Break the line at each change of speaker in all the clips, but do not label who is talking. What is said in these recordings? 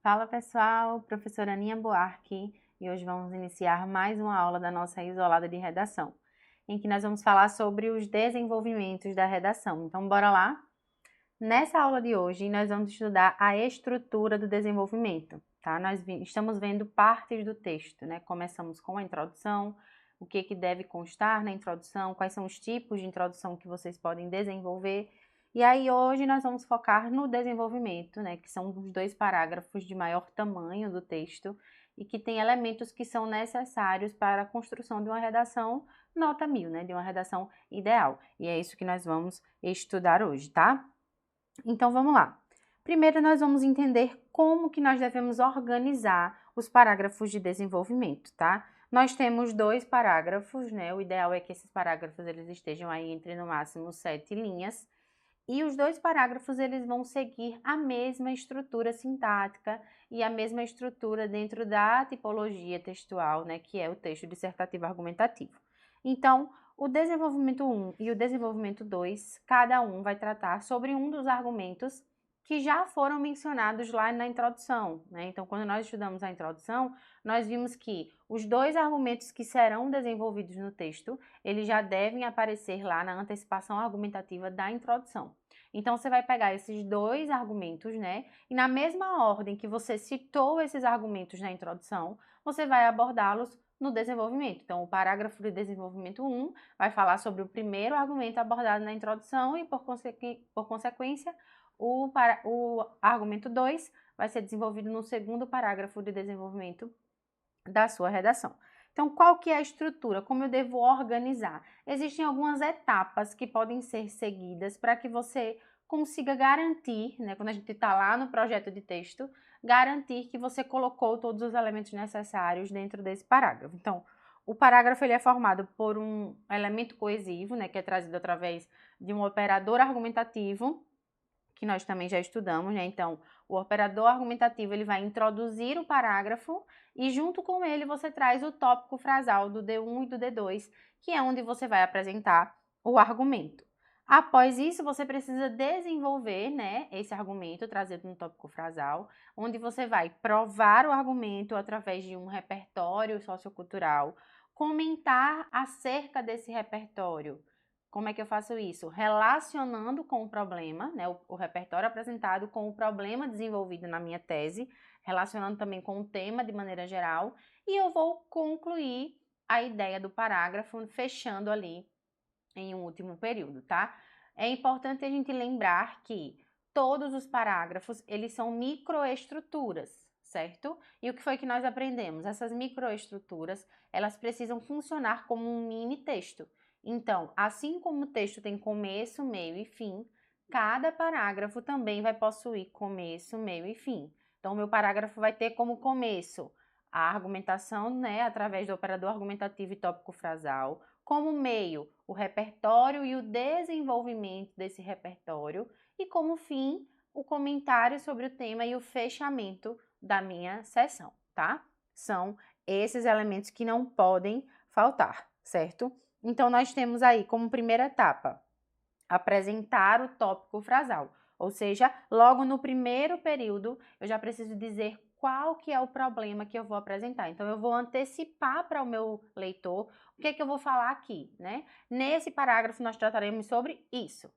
Fala pessoal, professora Aninha Buarque e hoje vamos iniciar mais uma aula da nossa isolada de redação, em que nós vamos falar sobre os desenvolvimentos da redação. Então, bora lá? Nessa aula de hoje, nós vamos estudar a estrutura do desenvolvimento, tá? Estamos vendo partes do texto, né? Começamos com a introdução, o que deve constar na introdução, quais são os tipos de introdução que vocês podem desenvolver. E aí, hoje, nós vamos focar no desenvolvimento, né? Que são os 2 parágrafos de maior tamanho do texto e que tem elementos que são necessários para a construção de uma redação nota 1000, né? De uma redação ideal. E é isso que nós vamos estudar hoje, tá? Então, vamos lá. Primeiro, nós vamos entender como que nós devemos organizar os parágrafos de desenvolvimento, tá? Nós temos 2 parágrafos, né? O ideal é que esses parágrafos eles estejam aí entre, no máximo, 7 linhas. E os 2 parágrafos, eles vão seguir a mesma estrutura sintática e a mesma estrutura dentro da tipologia textual, né? Que é o texto dissertativo argumentativo. Então, o desenvolvimento 1 e o desenvolvimento 2, cada um vai tratar sobre um dos argumentos que já foram mencionados lá na introdução, né? Então, quando nós estudamos a introdução, nós vimos que os 2 argumentos que serão desenvolvidos no texto, eles já devem aparecer lá na antecipação argumentativa da introdução. Então, você vai pegar esses 2 argumentos, né? E na mesma ordem que você citou esses argumentos na introdução, você vai abordá-los no desenvolvimento. Então, o parágrafo de desenvolvimento 1 vai falar sobre o primeiro argumento abordado na introdução e, por consequência, o argumento 2 vai ser desenvolvido no segundo parágrafo de desenvolvimento da sua redação. Então, qual que é a estrutura? Como eu devo organizar? Existem algumas etapas que podem ser seguidas para que você consiga garantir, né, quando a gente está lá no projeto de texto, garantir que você colocou todos os elementos necessários dentro desse parágrafo. Então, o parágrafo ele é formado por um elemento coesivo, né, que é trazido através de um operador argumentativo, que nós também já estudamos, né? Então, o operador argumentativo ele vai introduzir o parágrafo e junto com ele você traz o tópico frasal do D1 e do D2, que é onde você vai apresentar o argumento. Após isso, você precisa desenvolver, né, esse argumento trazido no tópico frasal, onde você vai provar o argumento através de um repertório sociocultural, comentar acerca desse repertório. Como é que eu faço isso? Relacionando com o problema, né, o repertório apresentado com o problema desenvolvido na minha tese, relacionando também com o tema de maneira geral, e eu vou concluir a ideia do parágrafo, fechando ali em um último período, tá? É importante a gente lembrar que todos os parágrafos, eles são microestruturas, certo? E o que foi que nós aprendemos? Essas microestruturas, elas precisam funcionar como um mini texto. Então, assim como o texto tem começo, meio e fim, cada parágrafo também vai possuir começo, meio e fim. Então, o meu parágrafo vai ter como começo a argumentação, né, através do operador argumentativo e tópico frasal, como meio, o repertório e o desenvolvimento desse repertório, e como fim, o comentário sobre o tema e o fechamento da minha sessão, tá? São esses elementos que não podem faltar, certo? Então, nós temos aí como primeira etapa, apresentar o tópico frasal. Ou seja, logo no primeiro período, eu já preciso dizer qual que é o problema que eu vou apresentar. Então, eu vou antecipar para o meu leitor o que é que eu vou falar aqui, né? Nesse parágrafo, nós trataremos sobre isso.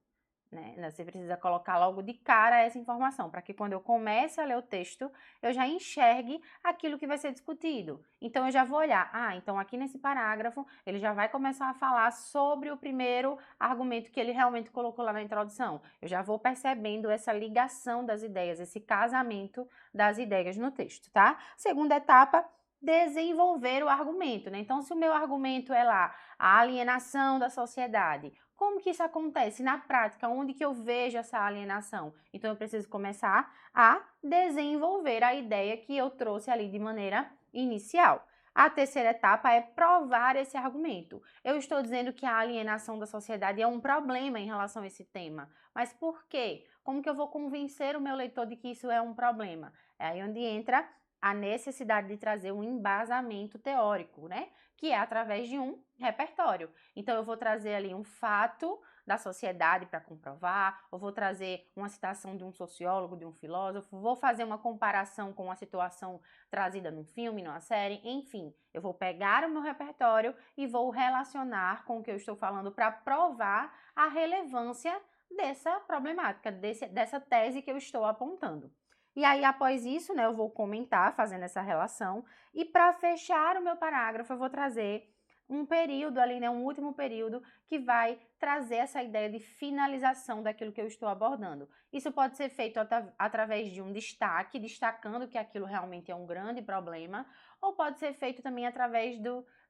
Né? Você precisa colocar logo de cara essa informação, para que quando eu comece a ler o texto, eu já enxergue aquilo que vai ser discutido. Então, eu já vou olhar, então aqui nesse parágrafo, ele já vai começar a falar sobre o primeiro argumento que ele realmente colocou lá na introdução. Eu já vou percebendo essa ligação das ideias, esse casamento das ideias no texto, tá? Segunda etapa, desenvolver o argumento, né? Então, se o meu argumento é lá, a alienação da sociedade, como que isso acontece na prática? Onde que eu vejo essa alienação? Então, eu preciso começar a desenvolver a ideia que eu trouxe ali de maneira inicial. A terceira etapa é provar esse argumento. Eu estou dizendo que a alienação da sociedade é um problema em relação a esse tema. Mas por quê? Como que eu vou convencer o meu leitor de que isso é um problema? É aí onde entra a necessidade de trazer um embasamento teórico, né? Que é através de um repertório. Então, eu vou trazer ali um fato, da sociedade para comprovar, ou vou trazer uma citação de um sociólogo, de um filósofo, vou fazer uma comparação com uma situação trazida num filme, numa série, enfim, eu vou pegar o meu repertório e vou relacionar com o que eu estou falando para provar a relevância dessa problemática, dessa tese que eu estou apontando. E aí, após isso, né, eu vou comentar fazendo essa relação, e para fechar o meu parágrafo, eu vou trazer um período ali, né, um último período que vai trazer essa ideia de finalização daquilo que eu estou abordando. Isso pode ser feito através de um destaque, destacando que aquilo realmente é um grande problema, ou pode ser feito também através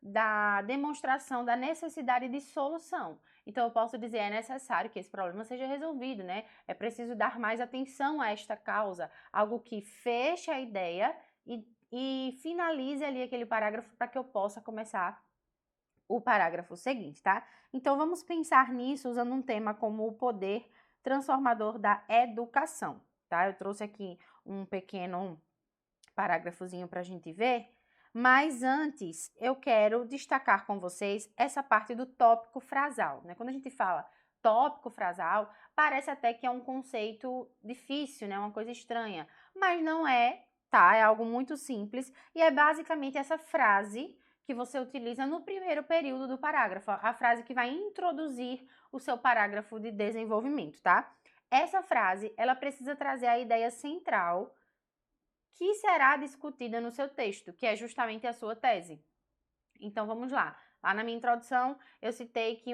da demonstração da necessidade de solução. Então, eu posso dizer, é necessário que esse problema seja resolvido, né? É preciso dar mais atenção a esta causa, algo que feche a ideia e finalize ali aquele parágrafo para que eu possa começar o parágrafo seguinte, tá? Então, vamos pensar nisso usando um tema como o poder transformador da educação, tá? Eu trouxe aqui um pequeno parágrafozinho para a gente ver, mas antes eu quero destacar com vocês essa parte do tópico frasal, né? Quando a gente fala tópico frasal, parece até que é um conceito difícil, né? Uma coisa estranha, mas não é, tá? É algo muito simples e é basicamente essa frase que você utiliza no primeiro período do parágrafo, a frase que vai introduzir o seu parágrafo de desenvolvimento, tá? Essa frase, ela precisa trazer a ideia central que será discutida no seu texto, que é justamente a sua tese. Então, vamos lá. Lá na minha introdução, eu citei que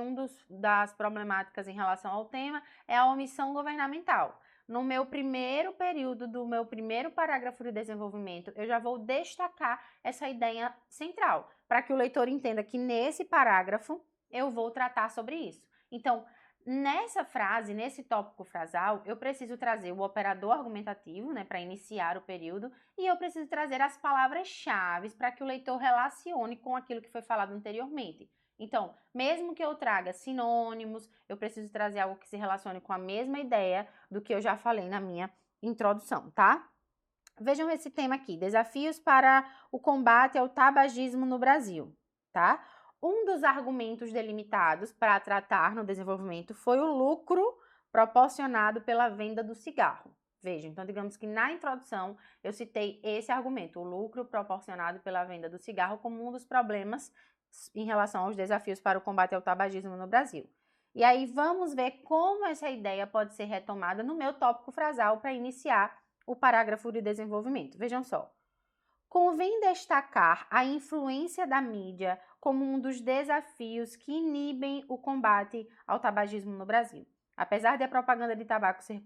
das problemáticas em relação ao tema é a omissão governamental. No meu primeiro período do meu primeiro parágrafo de desenvolvimento, eu já vou destacar essa ideia central, para que o leitor entenda que nesse parágrafo eu vou tratar sobre isso. Então, nessa frase, nesse tópico frasal, eu preciso trazer o operador argumentativo, né, para iniciar o período, e eu preciso trazer as palavras-chave para que o leitor relacione com aquilo que foi falado anteriormente. Então, mesmo que eu traga sinônimos, eu preciso trazer algo que se relacione com a mesma ideia do que eu já falei na minha introdução, tá? Vejam esse tema aqui, desafios para o combate ao tabagismo no Brasil, tá? Um dos argumentos delimitados para tratar no desenvolvimento foi o lucro proporcionado pela venda do cigarro. Veja, então digamos que na introdução eu citei esse argumento, o lucro proporcionado pela venda do cigarro como um dos problemas em relação aos desafios para o combate ao tabagismo no Brasil. E aí vamos ver como essa ideia pode ser retomada no meu tópico frasal para iniciar o parágrafo de desenvolvimento. Vejam só. Convém destacar a influência da mídia como um dos desafios que inibem o combate ao tabagismo no Brasil. Apesar de a propaganda de tabaco ser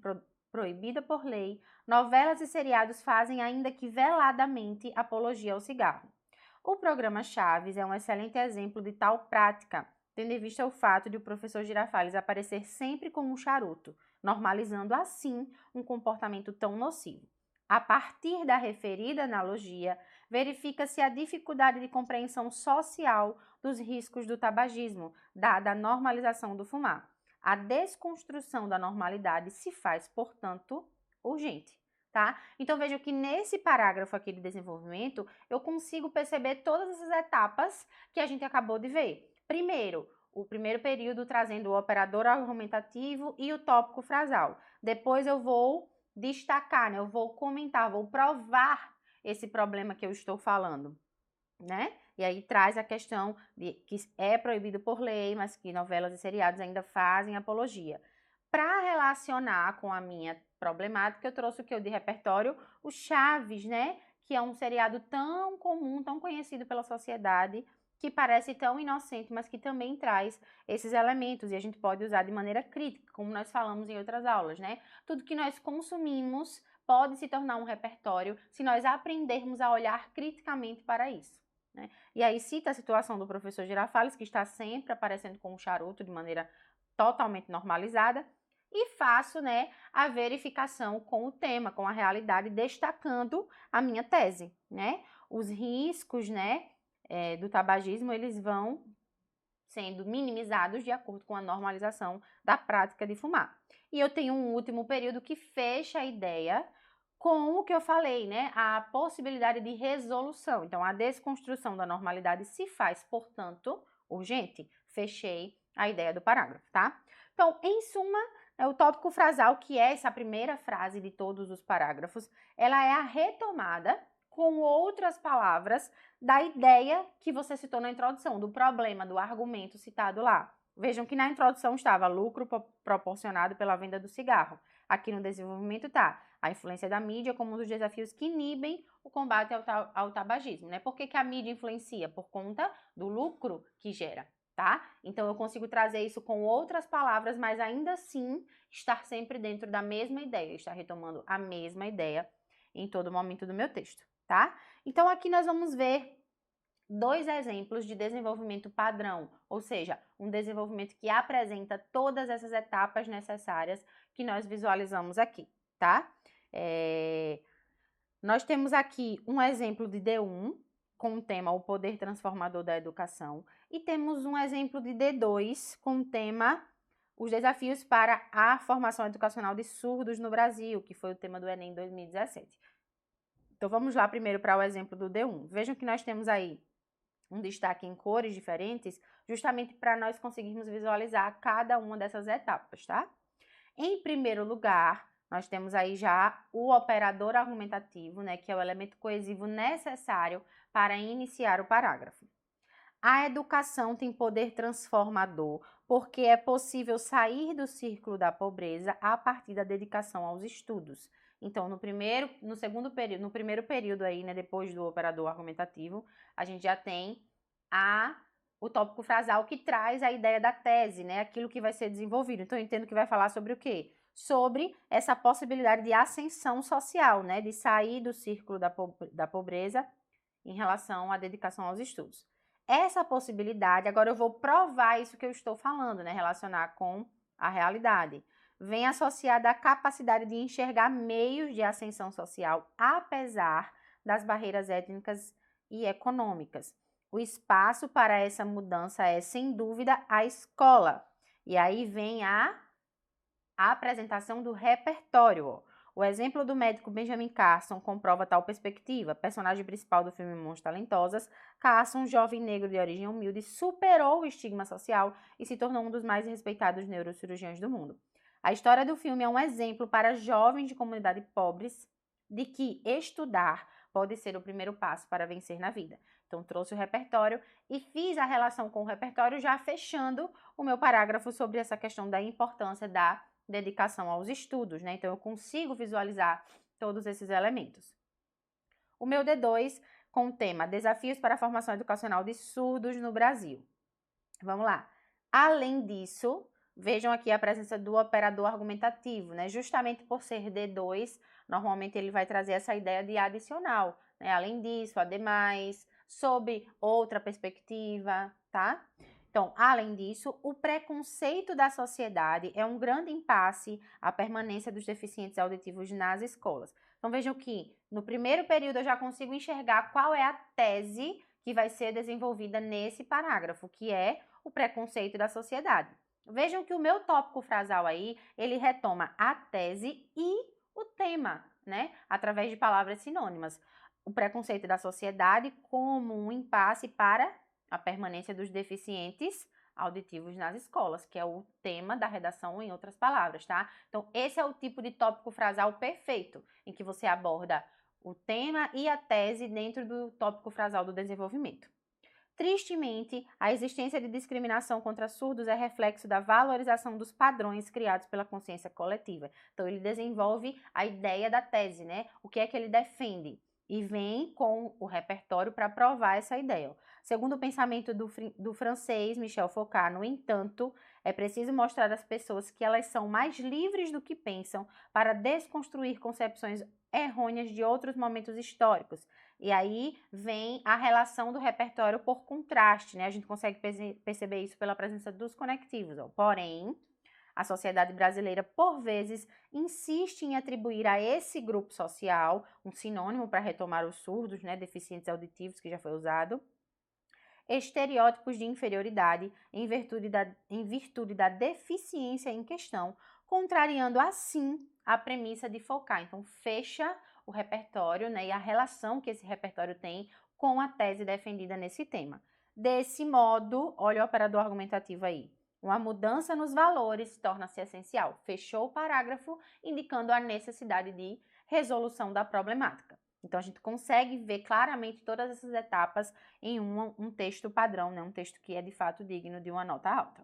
proibida por lei, novelas e seriados fazem ainda que veladamente apologia ao cigarro. O programa Chaves é um excelente exemplo de tal prática, tendo em vista o fato de o professor Girafales aparecer sempre com um charuto, normalizando assim um comportamento tão nocivo. A partir da referida analogia, verifica-se a dificuldade de compreensão social dos riscos do tabagismo, dada a normalização do fumar. A desconstrução da normalidade se faz, portanto, urgente. Tá? Então, veja que nesse parágrafo aqui de desenvolvimento, eu consigo perceber todas essas etapas que a gente acabou de ver. Primeiro, o primeiro período trazendo o operador argumentativo e o tópico frasal. Depois eu vou destacar, né? Eu vou comentar, vou provar esse problema que eu estou falando, né? E aí traz a questão de que é proibido por lei, mas que novelas e seriados ainda fazem apologia. Para relacionar com a minha problemática, eu trouxe o que eu de repertório, o Chaves, né? Que é um seriado tão comum, tão conhecido pela sociedade, que parece tão inocente, mas que também traz esses elementos e a gente pode usar de maneira crítica, como nós falamos em outras aulas, né? Tudo que nós consumimos pode se tornar um repertório se nós aprendermos a olhar criticamente para isso, né? E aí cita a situação do professor Girafales, que está sempre aparecendo com um charuto de maneira totalmente normalizada, e faço, né, a verificação com o tema, com a realidade, destacando a minha tese, né? Os riscos, né, do tabagismo, eles vão sendo minimizados de acordo com a normalização da prática de fumar. E eu tenho um último período que fecha a ideia com o que eu falei, né? A possibilidade de resolução. Então, a desconstrução da normalidade se faz, portanto, urgente. Fechei a ideia do parágrafo, tá? Então, em suma, o tópico frasal, que é essa primeira frase de todos os parágrafos, ela é a retomada com outras palavras da ideia que você citou na introdução, do problema, do argumento citado lá. Vejam que na introdução estava lucro proporcionado pela venda do cigarro. Aqui no desenvolvimento está a influência da mídia como um dos desafios que inibem o combate ao tabagismo, né? Por que a mídia influencia? Por conta do lucro que gera, tá? Então, eu consigo trazer isso com outras palavras, mas ainda assim estar sempre dentro da mesma ideia, estar retomando a mesma ideia em todo momento do meu texto, tá? Então, aqui nós vamos ver 2 exemplos de desenvolvimento padrão, ou seja, um desenvolvimento que apresenta todas essas etapas necessárias que nós visualizamos aqui, tá? Nós temos aqui um exemplo de D1, com o tema O Poder Transformador da Educação, e temos um exemplo de D2, com o tema Os Desafios para a Formação Educacional de Surdos no Brasil, que foi o tema do Enem 2017. Então, vamos lá primeiro para o exemplo do D1. Vejam que nós temos aí um destaque em cores diferentes, justamente para nós conseguirmos visualizar cada uma dessas etapas, tá? Em primeiro lugar, nós temos aí já o operador argumentativo, né, que é o elemento coesivo necessário para iniciar o parágrafo. A educação tem poder transformador, porque é possível sair do círculo da pobreza a partir da dedicação aos estudos. Então, no primeiro período aí, né, depois do operador argumentativo, a gente já tem o tópico frasal que traz a ideia da tese, né, aquilo que vai ser desenvolvido. Então, eu entendo que vai falar sobre o quê? Sobre essa possibilidade de ascensão social, né, de sair do círculo da pobreza em relação à dedicação aos estudos. Essa possibilidade, agora eu vou provar isso que eu estou falando, né, relacionar com a realidade, vem associada à capacidade de enxergar meios de ascensão social, apesar das barreiras étnicas e econômicas. O espaço para essa mudança é, sem dúvida, a escola. E aí vem a apresentação do repertório. O exemplo do médico Benjamin Carson comprova tal perspectiva. Personagem principal do filme Mãos Talentosas, Carson, um jovem negro de origem humilde, superou o estigma social e se tornou um dos mais respeitados neurocirurgiões do mundo. A história do filme é um exemplo para jovens de comunidade pobres de que estudar pode ser o primeiro passo para vencer na vida. Então, trouxe o repertório e fiz a relação com o repertório já fechando o meu parágrafo sobre essa questão da importância da dedicação aos estudos, né? Então, eu consigo visualizar todos esses elementos. O meu D2 com o tema Desafios para a Formação Educacional de Surdos no Brasil. Vamos lá. Além disso, vejam aqui a presença do operador argumentativo, né? Justamente por ser D2, normalmente ele vai trazer essa ideia de adicional, né? Além disso, ademais, sob outra perspectiva, tá? Então, além disso, o preconceito da sociedade é um grande impasse à permanência dos deficientes auditivos nas escolas. Então, vejam que no primeiro período eu já consigo enxergar qual é a tese que vai ser desenvolvida nesse parágrafo, que é o preconceito da sociedade. Vejam que o meu tópico frasal aí, ele retoma a tese e o tema, né? Através de palavras sinônimas. O preconceito da sociedade como um impasse para a permanência dos deficientes auditivos nas escolas, que é o tema da redação em outras palavras, tá? Então, esse é o tipo de tópico frasal perfeito, em que você aborda o tema e a tese dentro do tópico frasal do desenvolvimento. Tristemente, a existência de discriminação contra surdos é reflexo da valorização dos padrões criados pela consciência coletiva. Então, ele desenvolve a ideia da tese, né? O que é que ele defende? E vem com o repertório para provar essa ideia. Segundo o pensamento do francês Michel Foucault, no entanto, é preciso mostrar às pessoas que elas são mais livres do que pensam para desconstruir concepções errôneas de outros momentos históricos. E aí vem a relação do repertório por contraste, né? A gente consegue perceber isso pela presença dos conectivos. Ó. Porém, a sociedade brasileira, por vezes, insiste em atribuir a esse grupo social, um sinônimo para retomar os surdos, né, deficientes auditivos, que já foi usado, estereótipos de inferioridade em virtude da deficiência em questão, contrariando assim a premissa de Foucault. Então, fecha o repertório, né, e a relação que esse repertório tem com a tese defendida nesse tema. Desse modo, olha o operador argumentativo aí. Uma mudança nos valores torna-se essencial. Fechou o parágrafo, indicando a necessidade de resolução da problemática. Então, a gente consegue ver claramente todas essas etapas em um texto padrão, né? Um texto que é de fato digno de uma nota alta.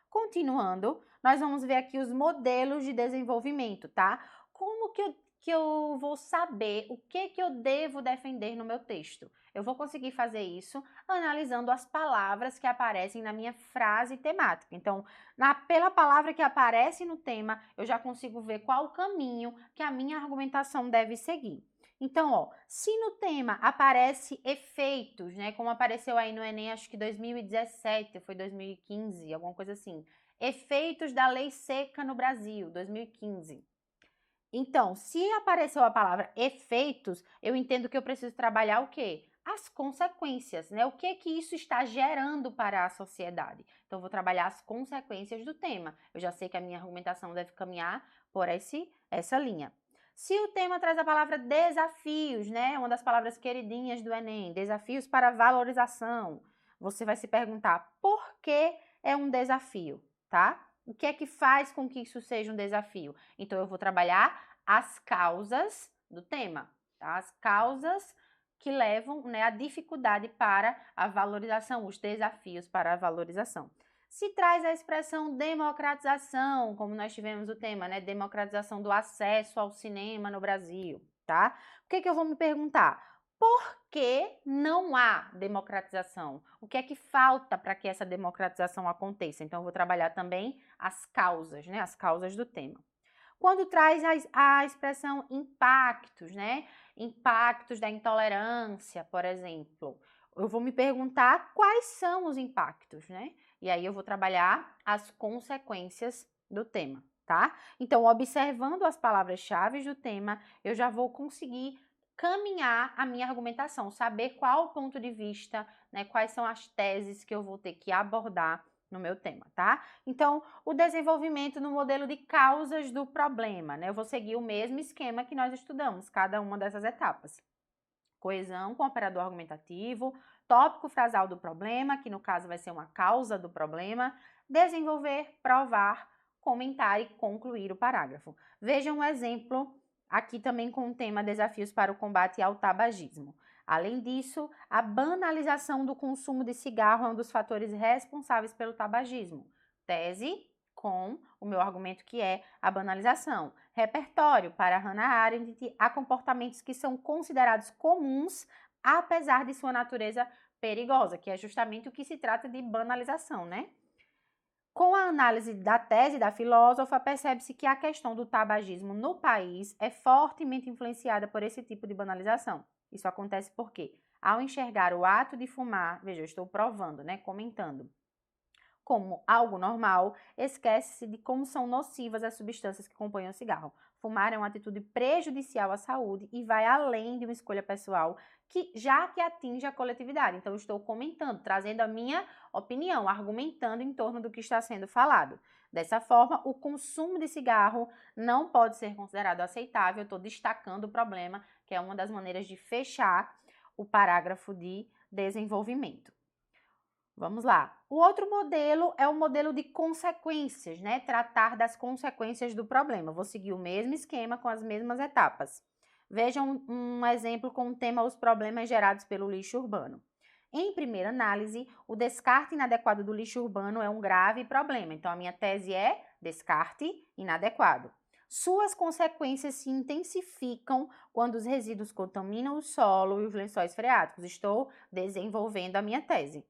Continuando, nós vamos ver aqui os modelos de desenvolvimento, tá? Como que eu vou saber o que eu devo defender no meu texto? Eu vou conseguir fazer isso analisando as palavras que aparecem na minha frase temática. Então, pela palavra que aparece no tema, eu já consigo ver qual o caminho que a minha argumentação deve seguir. Então, ó, se no tema aparece efeitos, né, como apareceu aí no Enem, acho que 2017, foi 2015, alguma coisa assim, efeitos da lei seca no Brasil, 2015. Então, se apareceu a palavra efeitos, eu entendo que eu preciso trabalhar o quê? As consequências, né? O que isso está gerando para a sociedade. Então, eu vou trabalhar as consequências do tema. Eu já sei que a minha argumentação deve caminhar por essa linha. Se o tema traz a palavra desafios, né? Uma das palavras queridinhas do Enem, desafios para valorização. Você vai se perguntar por que é um desafio, tá? O que é que faz com que isso seja um desafio? Então, eu vou trabalhar as causas do tema, tá? As causas que levam, né, a dificuldade para a valorização, os desafios para a valorização. Se traz a expressão democratização, como nós tivemos o tema, né, democratização do acesso ao cinema no Brasil, tá? O que eu vou me perguntar? Por que não há democratização? O que é que falta para que essa democratização aconteça? Então, eu vou trabalhar também as causas, né? As causas do tema. Quando traz a expressão impactos, né? Impactos da intolerância, por exemplo. Eu vou me perguntar quais são os impactos, né? E aí eu vou trabalhar as consequências do tema, tá? Então, observando as palavras-chave do tema, eu já vou conseguir caminhar a minha argumentação, saber qual o ponto de vista, né, quais são as teses que eu vou ter que abordar no meu tema, tá? Então, o desenvolvimento no modelo de causas do problema, né? Eu vou seguir o mesmo esquema que nós estudamos, cada uma dessas etapas. Coesão com operador argumentativo, tópico frasal do problema, que no caso vai ser uma causa do problema, desenvolver, provar, comentar e concluir o parágrafo. Veja um exemplo aqui também com o tema Desafios para o combate ao tabagismo. Além disso, a banalização do consumo de cigarro é um dos fatores responsáveis pelo tabagismo. Tese com o meu argumento que é a banalização. Repertório, para Hannah Arendt, há comportamentos que são considerados comuns, apesar de sua natureza perigosa, que é justamente o que se trata de banalização, né? Com a análise da tese da filósofa, percebe-se que a questão do tabagismo no país é fortemente influenciada por esse tipo de banalização. Isso acontece porque, ao enxergar o ato de fumar, veja, eu estou provando, né, comentando, como algo normal, esquece-se de como são nocivas as substâncias que compõem o cigarro. Fumar é uma atitude prejudicial à saúde e vai além de uma escolha pessoal, já que atinge a coletividade. Então, eu estou comentando, trazendo a minha opinião, argumentando em torno do que está sendo falado. Dessa forma, o consumo de cigarro não pode ser considerado aceitável. Eu estou destacando o problema, que é uma das maneiras de fechar o parágrafo de desenvolvimento. Vamos lá. O outro modelo é o modelo de consequências, né? Tratar das consequências do problema. Vou seguir o mesmo esquema com as mesmas etapas. Vejam um exemplo com o tema Os problemas gerados pelo lixo urbano. Em primeira análise, o descarte inadequado do lixo urbano é um grave problema. Então, a minha tese é descarte inadequado. Suas consequências se intensificam quando os resíduos contaminam o solo e os lençóis freáticos. Estou desenvolvendo a minha tese.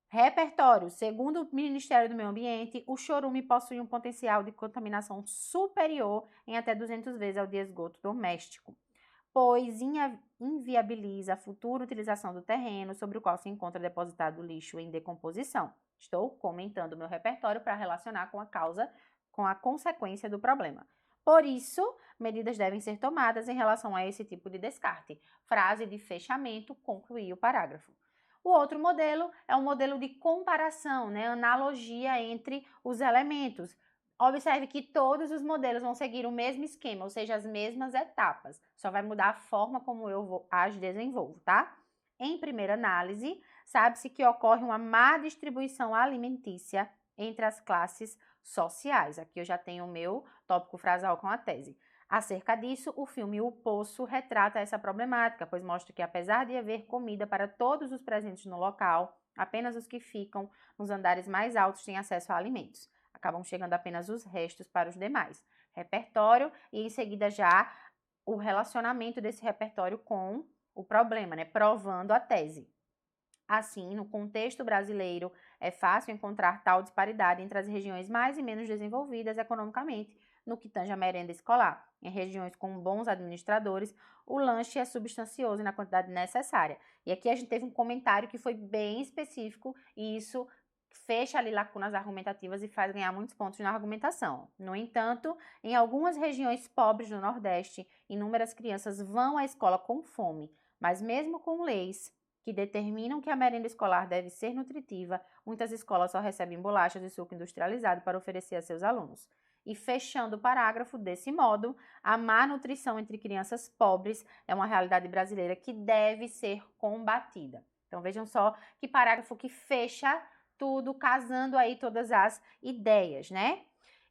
Repertório. Segundo o Ministério do Meio Ambiente, o chorume possui um potencial de contaminação superior em até 200 vezes ao de esgoto doméstico, pois inviabiliza a futura utilização do terreno sobre o qual se encontra depositado o lixo em decomposição. Estou comentando o meu repertório para relacionar com a causa, com a consequência do problema. Por isso, medidas devem ser tomadas em relação a esse tipo de descarte. Frase de fechamento, concluir o parágrafo. O outro modelo é um modelo de comparação, né? Analogia entre os elementos. Observe que todos os modelos vão seguir o mesmo esquema, ou seja, as mesmas etapas. Só vai mudar a forma como eu as desenvolvo, tá? Em primeira análise, sabe-se que ocorre uma má distribuição alimentícia entre as classes sociais. Aqui eu já tenho o meu tópico frasal com a tese. Acerca disso, o filme O Poço retrata essa problemática, pois mostra que apesar de haver comida para todos os presentes no local, apenas os que ficam nos andares mais altos têm acesso a alimentos. Acabam chegando apenas os restos para os demais. Repertório e em seguida já o relacionamento desse repertório com o problema, né? Provando a tese. Assim, no contexto brasileiro, é fácil encontrar tal disparidade entre as regiões mais e menos desenvolvidas economicamente no que tange à merenda escolar. Em regiões com bons administradores, o lanche é substancioso na quantidade necessária. E aqui a gente teve um comentário que foi bem específico e isso fecha ali lacunas argumentativas e faz ganhar muitos pontos na argumentação. No entanto, em algumas regiões pobres do Nordeste, inúmeras crianças vão à escola com fome, mas mesmo com leis que determinam que a merenda escolar deve ser nutritiva, muitas escolas só recebem bolachas e suco industrializado para oferecer a seus alunos. E fechando o parágrafo, desse modo, a má nutrição entre crianças pobres é uma realidade brasileira que deve ser combatida. Então vejam só que parágrafo que fecha tudo, casando aí todas as ideias, né?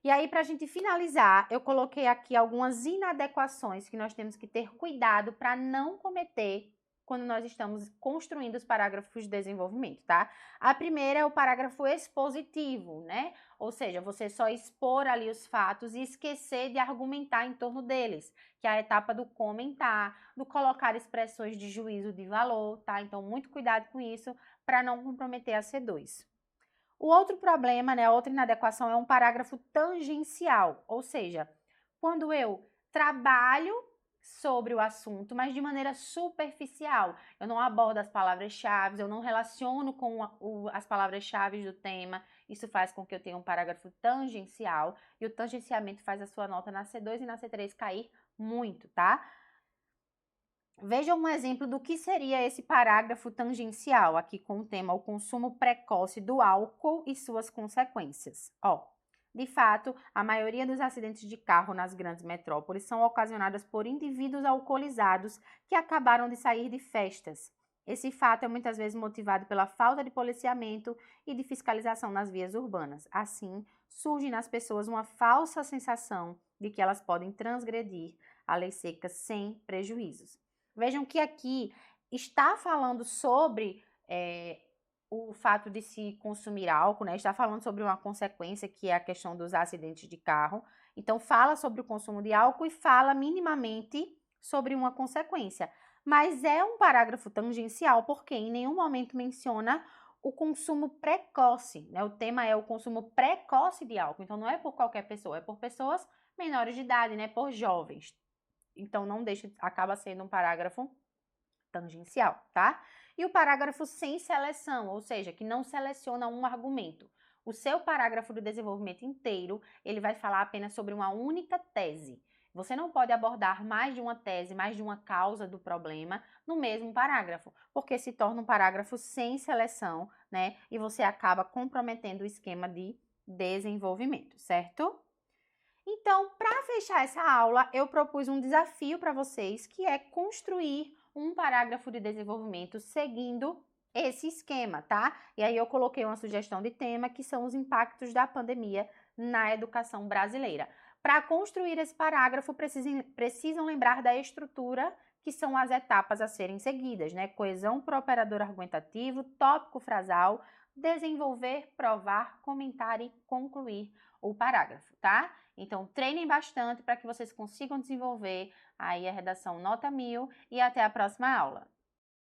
E aí, para a gente finalizar, eu coloquei aqui algumas inadequações que nós temos que ter cuidado para não cometer quando nós estamos construindo os parágrafos de desenvolvimento, tá? A primeira é o parágrafo expositivo, né? Ou seja, você só expor ali os fatos e esquecer de argumentar em torno deles, que é a etapa do comentar, do colocar expressões de juízo de valor, tá? Então, muito cuidado com isso para não comprometer a C2. O outro problema, né, a outra inadequação é um parágrafo tangencial, ou seja, quando eu trabalho sobre o assunto, mas de maneira superficial. Eu não abordo as palavras-chave, eu não relaciono com as palavras-chave do tema. Isso faz com que eu tenha um parágrafo tangencial e o tangenciamento faz a sua nota na C2 e na C3 cair muito, tá? Veja um exemplo do que seria esse parágrafo tangencial, aqui com o tema o consumo precoce do álcool e suas consequências. Ó, de fato, a maioria dos acidentes de carro nas grandes metrópoles são ocasionadas por indivíduos alcoolizados que acabaram de sair de festas. Esse fato é muitas vezes motivado pela falta de policiamento e de fiscalização nas vias urbanas. Assim, surge nas pessoas uma falsa sensação de que elas podem transgredir a lei seca sem prejuízos. Vejam que aqui está falando sobre o fato de se consumir álcool, né? Está falando sobre uma consequência que é a questão dos acidentes de carro. Então, fala sobre o consumo de álcool e fala minimamente sobre uma consequência. Mas é um parágrafo tangencial porque em nenhum momento menciona o consumo precoce, né? O tema é o consumo precoce de álcool. Então, não é por qualquer pessoa, é por pessoas menores de idade, né? Por jovens. Então, não deixa, acaba sendo um parágrafo tangencial, tá? E o parágrafo sem seleção, ou seja, que não seleciona um argumento. O seu parágrafo do desenvolvimento inteiro, ele vai falar apenas sobre uma única tese. Você não pode abordar mais de uma tese, mais de uma causa do problema no mesmo parágrafo, porque se torna um parágrafo sem seleção, né? E você acaba comprometendo o esquema de desenvolvimento, certo? Então, para fechar essa aula, eu propus um desafio para vocês, que é construir um parágrafo de desenvolvimento seguindo esse esquema, tá? E aí eu coloquei uma sugestão de tema, que são os impactos da pandemia na educação brasileira. Para construir esse parágrafo, precisam lembrar da estrutura, que são as etapas a serem seguidas, né? Coesão para o operador argumentativo, tópico frasal, desenvolver, provar, comentar e concluir o parágrafo, tá? Então, treinem bastante para que vocês consigam desenvolver aí a redação nota 1000 e até a próxima aula.